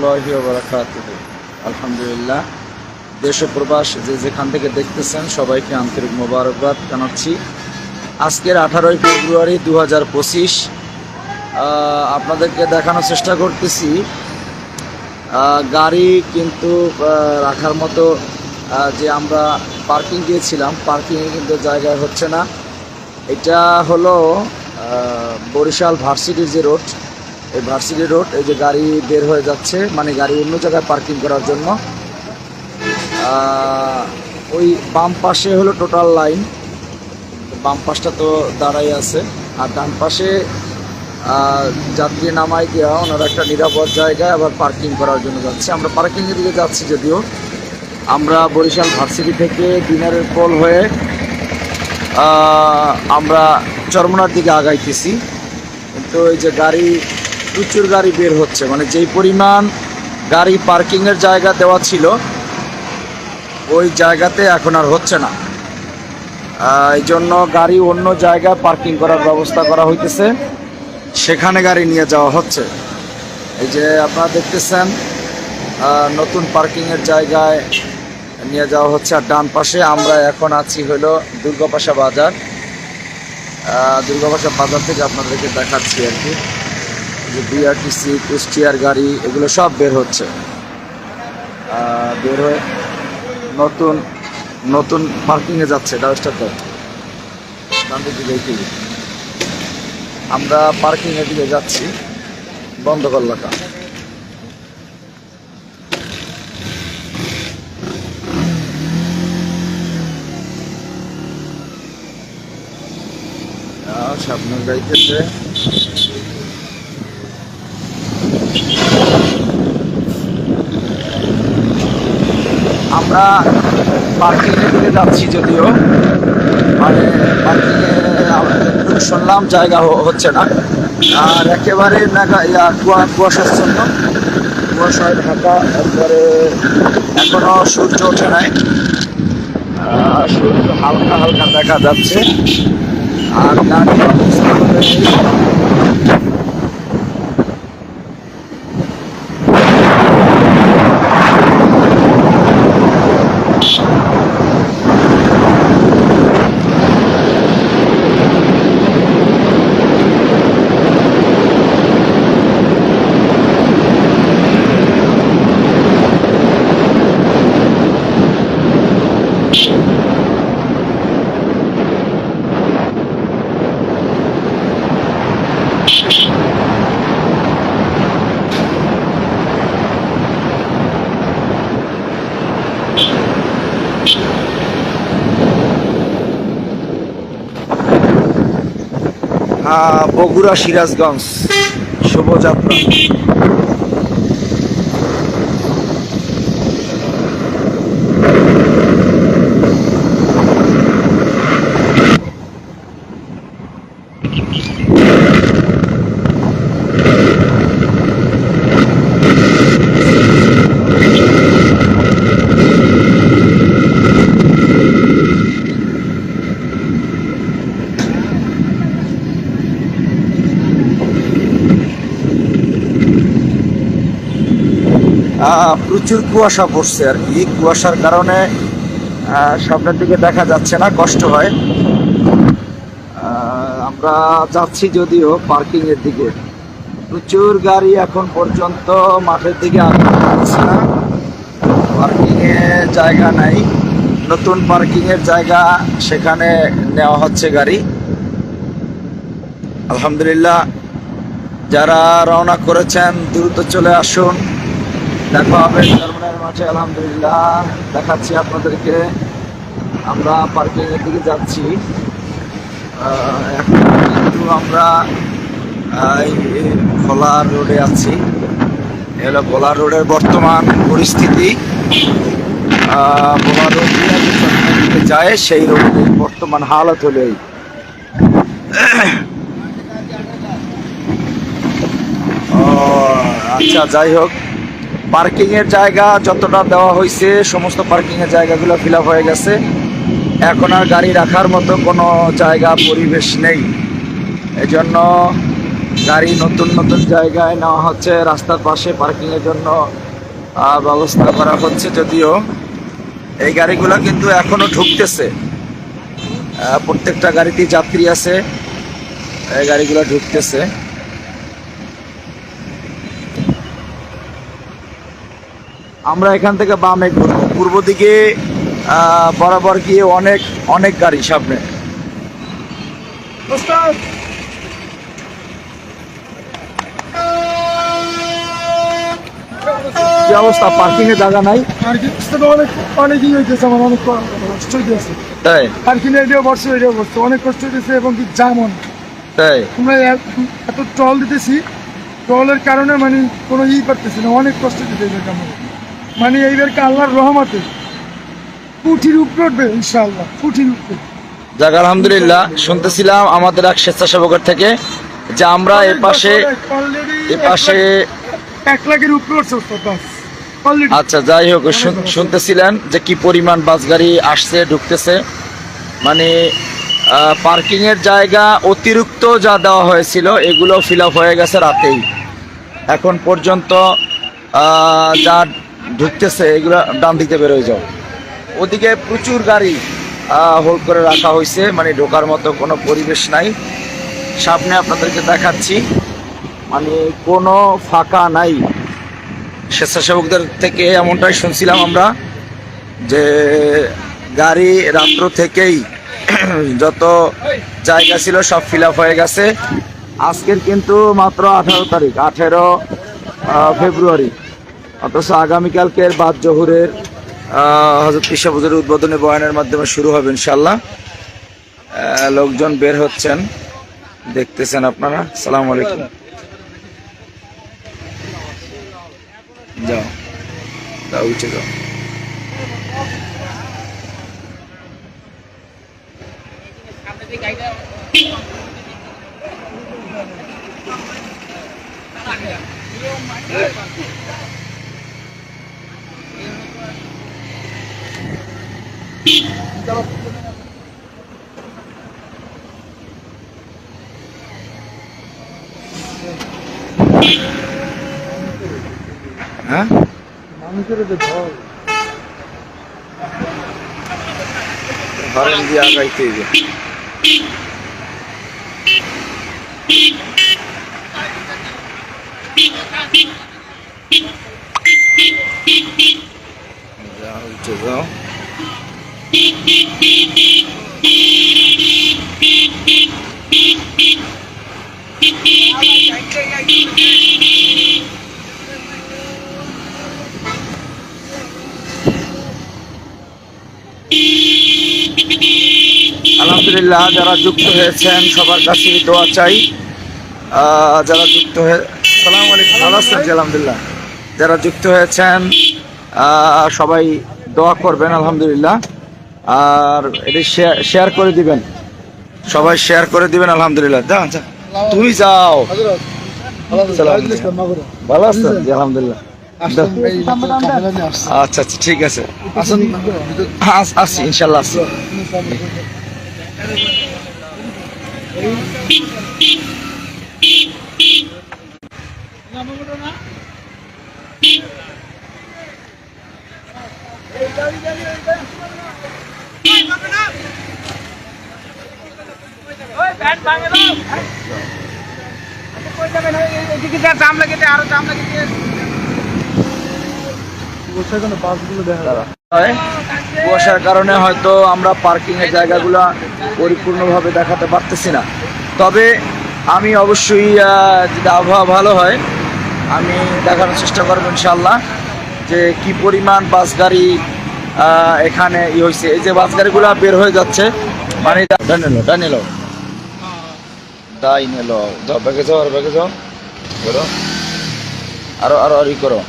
রহমতুল্লাহি ওয়া বারাকাতুহু। আলহামদুলিল্লাহ, দেশ ও প্রবাস যে যেখান থেকে দেখতেছেন সবাইকে আন্তরিক মোবারকবাদ জানাচ্ছি। আজকের 18ই ফেব্রুয়ারি 2025 আপনাদেরকে দেখানোর চেষ্টা করতেছি গাড়ি কিন্তু রাখার মতো যে আমরা পার্কিং দিয়েছিলাম, পার্কিংয়ে কিন্তু জায়গা হচ্ছে না। এটা হলো বরিশাল ভার্সিটির যে রোড, এই ভার্সিটি রোড, এই যে গাড়ি বের হয়ে যাচ্ছে, মানে গাড়ি অন্য জায়গায় পার্কিং করার জন্য। ওই বাম পাশে হলো টোটাল লাইন, বাম পাশটা তো দাঁড়াই আছে, আর ডান পাশে যাত্রী নামাই দেওয়া ওনারা একটা নিরাপদ জায়গায় আবার পার্কিং করার জন্য যাচ্ছে। আমরা পার্কিংয়ের দিকে যাচ্ছি, যদিও আমরা বরিশাল ভার্সিটি থেকে দিনারের পোল হয়ে আমরা চরমনার দিকে আগাইতেছি। কিন্তু এই যে গাড়ি, প্রচুর গাড়ি বের হচ্ছে, মানে যেই পরিমাণ গাড়ি পার্কিংয়ের জায়গা দেওয়া ছিল ওই জায়গাতে এখন আর হচ্ছে না। এই জন্য গাড়ি অন্য জায়গায় পার্কিং করার ব্যবস্থা করা হইতেছে, সেখানে গাড়ি নিয়ে যাওয়া হচ্ছে। এই যে আপনারা দেখতেছেন নতুন পার্কিংয়ের জায়গায় নিয়ে যাওয়া হচ্ছে। আর ডান পাশে আমরা এখন আছি হলো দুর্গাপাশা বাজার। দুর্গাপাশা বাজার থেকে আপনাদেরকে দেখাচ্ছি আর কি, যে বিআরটিসি, কুষ্টিয়ার গাড়ি এগুলো সব বের হচ্ছে, বের হয়ে নতুন নতুন পার্কিংয়ে যাচ্ছে। ডাস্টার দিকে আমরা পার্কিংয়ের দিকে যাচ্ছি, বন্ধ করলাটা। সামনে যাইতেছে, আমরা পার্কিংয়ের দিকে যাচ্ছি, যদিও মানে পার্কিংয়ে শুনলাম জায়গা হচ্ছে না, আর একেবারে কুয়াশাচ্ছন্ন, কুয়াশায় ঢাকা। একবারে এখনো সূর্য ওঠে নাই, সূর্য হালকা হালকা দেখা যাচ্ছে। আর গাড়ির অবস্থা বগুড়া সিরাজগঞ্জ শুভযাত্রা। প্রচুর কুয়াশা পড়ছে আর কি, কুয়াশার কারণে সামনের দিকে দেখা যাচ্ছে না, কষ্ট হয়। আমরা যাচ্ছি যদিও পার্কিং এর দিকে, প্রচুর গাড়ি এখন পর্যন্ত মাঠের দিকে আসছে না, পার্কিং এ জায়গা নাই। নতুন পার্কিং এর জায়গা, সেখানে নেওয়া হচ্ছে গাড়ি। আলহামদুলিল্লাহ, যারা রওনা করেছেন দ্রুত চলে আসুন, দেখা হবে চরমনার মাঠে। আলহামদুলিল্লাহ, দেখাচ্ছি আপনাদেরকে, আমরা পার্কিং এর দিকে যাচ্ছি। এখন কিন্তু আমরা ভোলা রোডে আছি, এলো ভোলা রোডের বর্তমান পরিস্থিতি। ভোলা রোড দিকে যায়, সেই রোডের বর্তমান হালত হলো এই। আচ্ছা, যাই হোক, পার্কিংয়ের জায়গা যতটা দেওয়া হয়েছে সমস্ত পার্কিংয়ের জায়গাগুলো ফিল আপ হয়ে গেছে। এখন আর গাড়ি রাখার মতো কোনো জায়গা, পরিবেশ নেই। এজন্য গাড়ি নতুন নতুন জায়গায় নেওয়া হচ্ছে, রাস্তার পাশে পার্কিংয়ের জন্য ব্যবস্থা করা হচ্ছে। যদিও এই গাড়িগুলো কিন্তু এখনো ঢুকতেছে, প্রত্যেকটা গাড়িতেই যাত্রী আছে, এই গাড়িগুলো ঢুকতেছে। আমরা এখান থেকে বামে ঘুরবো, পূর্ব দিকে বরাবর গিয়ে অনেক অনেক গাড়ি সামনে। কি অবস্থা, পার্কিং এর জায়গা নাই? অনেকই হইতেছে, আমার অনেক কষ্ট হইতেছে। তাই পার্কিং এরিয়া বসছে, এরিয়া বসছে, অনেক কষ্ট হইতেছে এবং কি জামন। তাই আমরা এত ট্রল দিতেছি, ট্রলের কারণে মানে কোনো পারতেছি না, অনেক কষ্ট দিতে মানে এইবার আল্লাহর রহমতে ফুটির উপরে উঠবে ইনশাআল্লাহ, ফুটির উপরে। যাক আলহামদুলিল্লাহ। শুনতেছিলাম আমাদের এক স্বেচ্ছাসেবকের থেকে যে আমরা এ পাশে 1 লাখের উপরে উঠছে বাস অলরেডি। আচ্ছা, যাই হোক, শুনতেছিলেন যে কি পরিমাণ বাস গাড়ি আসছে ঢুকতেছে। মানে পার্কিং এর জায়গা অতিরিক্ত যা দেওয়া হয়েছিল এগুলো ফিল আপ হয়ে গেছে রাতেই। এখন পর্যন্ত যা ঢুকতেছে এগুলো ডান দিকে বেরোয় যাও। ওদিকে প্রচুর গাড়ি হোল্ড করে রাখা হয়েছে, মানে ঢোকার মতো কোনো পরিবেশ নাই। সামনে আপনাদেরকে দেখাচ্ছি, মানে কোনো ফাঁকা নাই। স্বেচ্ছাসেবকদের থেকে এমনটাই শুনছিলাম আমরা যে গাড়ি রাত্র থেকেই যত জায়গা ছিল সব ফিল আপ হয়ে গেছে। আজকের কিন্তু মাত্র 18 তারিখ, 18 ফেব্রুয়ারি, অথচ আগামীকালকের বাদ জহুরের হযরত পীর সাহেব হুজুরের উদ্বোধনী বয়ানের মাধ্যমে শুরু হবে ইনশাআল্লাহ। লোকজন বের হচ্ছেন, দেখতেছেন আপনারা। আসসালামু আলাইকুম। যাও যাও, উঠে যাও। হ্যাঁ, হরেন দিয়ে আগাইতে হবে। যাও, উঠে যাও। আলহামদুলিল্লাহ, যারা যুক্ত হয়েছেন সবার কাছে দোয়া চাই। যারা যুক্ত হয়ে আসসালামু আলাইকুম, ভালো আছেন? আলহামদুলিল্লাহ। যারা যুক্ত হয়েছেন সবাই দোয়া করবেন আলহামদুলিল্লাহ। আর এটি শেয়ার করে দিবেন, সবাই শেয়ার করে দিবেন আলহামদুলিল্লাহ। যা যা, তুমি যাও। ভালো আছেন? আলহামদুলিল্লাহ। আচ্ছা আচ্ছা, ঠিক আছে, আসছি ইনশাল্লাহ, আসছি। কুয়াশার কারণে হয়তো আমরা পার্কিং এর জায়গাগুলো পরিপূর্ণভাবে দেখাতে পারতেছি না, তবে আমি অবশ্যই যদি আবহাওয়া ভালো হয় আমি দেখানোর চেষ্টা করবো ইনশাল্লাহ যে কি পরিমাণ বাস গাড়ি এখানে হয়েছে। এই যে বাস গাড়িগুলো বের হয়ে যাচ্ছে, মানে ডানেলো তাই নিল, যাও ব্যাগে যাও, আর ব্যাগে যাও, করো, আরো করো।